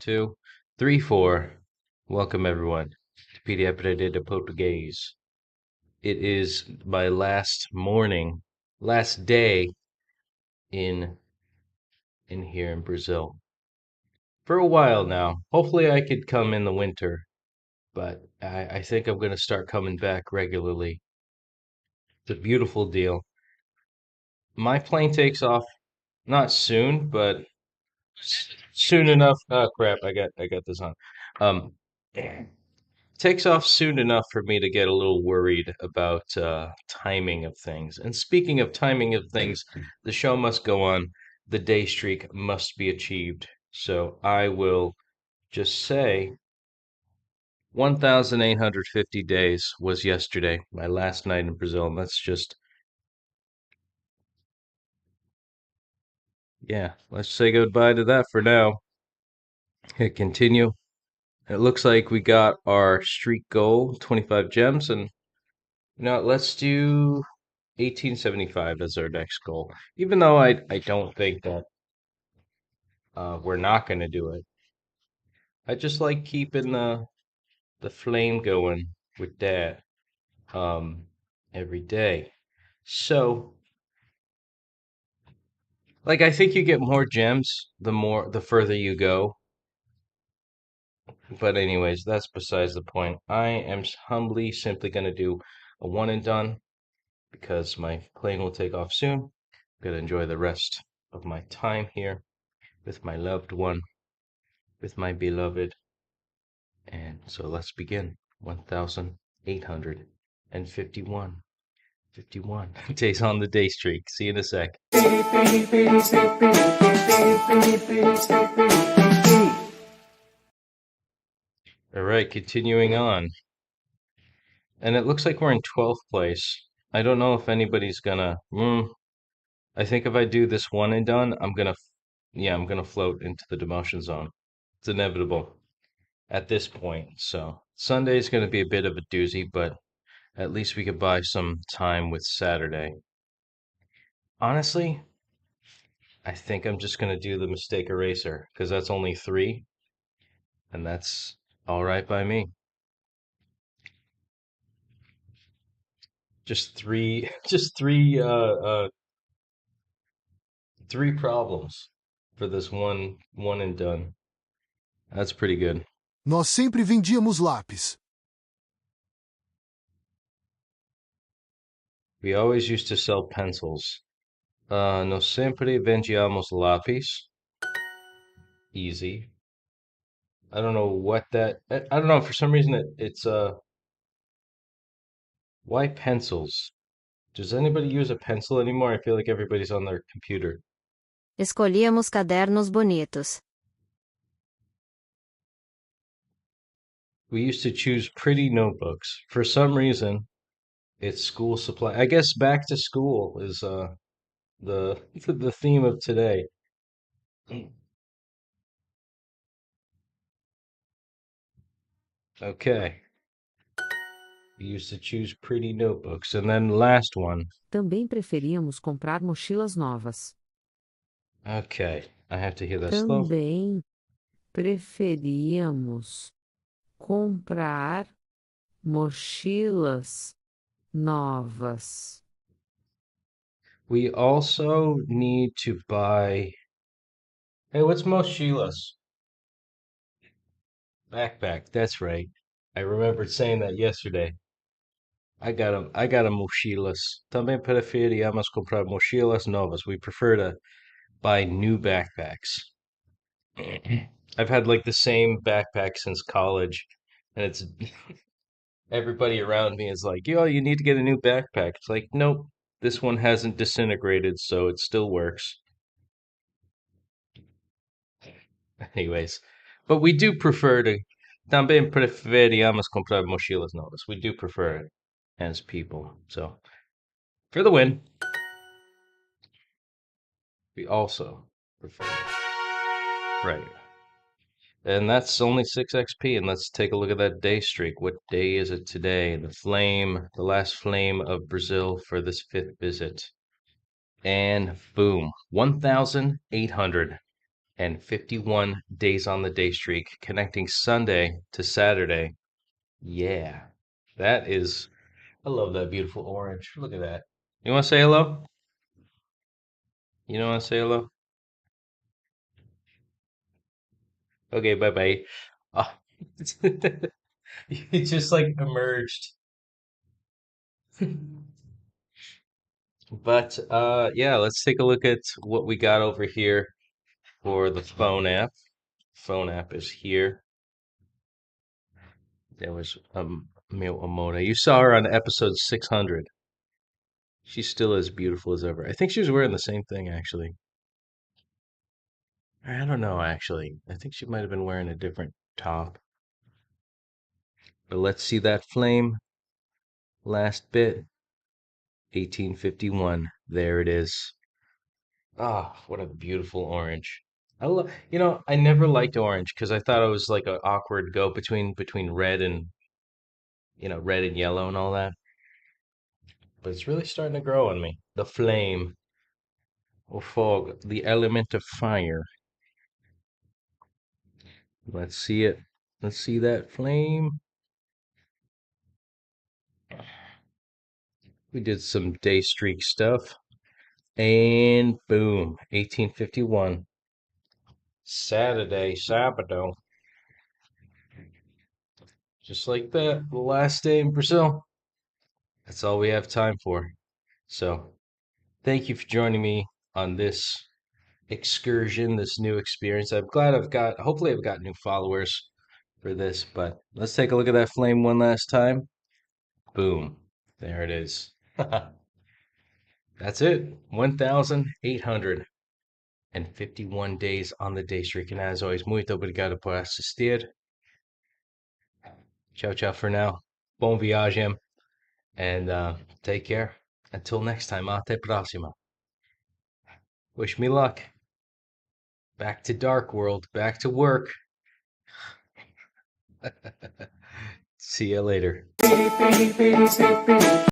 2, 3, 4. Welcome everyone to Petey Aprendendo Português. It is my last day in here in Brazil. For a while now. Hopefully I could come in the winter, but I think I'm gonna start coming back regularly. It's a beautiful deal. My plane takes off not soon, but soon enough. Oh crap! I got this on. Um, takes off soon enough for me to get a little worried about timing of things. And speaking of timing of things, the show must go on. The day streak must be achieved. So I will just say 1,850 days was yesterday, my last night in Brazil. And let's say goodbye to that for now. Hit continue. It looks like we got our streak goal, 25 gems, and let's do 1875 as our next goal. Even though I don't think that we're not going to do it. I just like keeping the flame going with that um every day. So, like I think you get more gems the further you go. But anyways, that's besides the point. I am humbly simply going to do a one and done because my plane will take off soon. I'm going to enjoy the rest of my time here with my loved one, with my beloved. And so let's begin. 1,851. 51 days on the day streak. See you in a sec. All right, continuing on. And it looks like we're in 12th place. I don't know if anybody's gonna. I think if I do this one and done, I'm gonna float into the demotion zone. It's inevitable at this point. So Sunday's gonna be a bit of a doozy, but at least we could buy some time with Saturday. Honestly, I think I'm just gonna do the mistake eraser because that's only 3, and that's all right by me. Just three, just three problems for this one and done. That's pretty good. Nós sempre vendíamos lápis. We always used to sell pencils. Nós sempre vendíamos lápis. Easy. I don't know what I don't know, for some reason it's why pencils? Does anybody use a pencil anymore? I feel like everybody's on their computer. Escolhíamos cadernos bonitos. We used to choose pretty notebooks. For some reason, it's school supply. I guess back to school is the the theme of today. Okay. We used to choose pretty notebooks. And then last one. Também preferíamos comprar mochilas novas. Okay. I have to hear that slow. Também preferíamos comprar mochilas novas. We also need to buy. Hey, what's mochilas? Backpack. That's right. I remembered saying that yesterday. I got a mochilas. Também preferíamos comprar mochilas novas. We prefer to buy new backpacks. I've had like the same backpack since college, and it's everybody around me is like, "Yo, you need to get a new backpack." It's like, nope, this one hasn't disintegrated, so it still works. Anyways, but we do prefer to. Também preferíamos comprar mochilas novas. We do prefer it as people. So, for the win. We also prefer it. Right. And that's only 6 XP. And let's take a look at that day streak. What day is it today? The last flame of Brazil for this 5th visit. And boom, 1,851 51 days on the day streak, connecting Sunday to Saturday. Yeah, that is, I love that beautiful orange. Look at that. You want to say hello? You don't want to say hello? Okay, bye bye. Oh, it just like emerged. But yeah, let's take a look at what we got over here for the phone app. Phone app is here. There was Amona. You saw her on episode 600. She's still as beautiful as ever. I think she was wearing the same thing actually. I don't know actually. I think she might have been wearing a different top. But let's see that flame. Last bit. 1851. There it is. Ah, what a beautiful orange. I never liked orange because I thought it was like an awkward go between red and, red and yellow and all that. But it's really starting to grow on me. The flame or fog, the element of fire. Let's see it. Let's see that flame. We did some day streak stuff. And boom, 1851. Saturday, Sabado. Just like that, the last day in Brazil. That's all we have time for. So, thank you for joining me on this excursion, this new experience. I'm glad hopefully I've got new followers for this, but let's take a look at that flame one last time. Boom. There it is. That's it. 1,851 days on the day streak. And as always, muito obrigado por assistir. Ciao, ciao for now. Bom viagem. And take care. Until next time. Até próxima. Wish me luck. Back to Dark World. Back to work. See you later.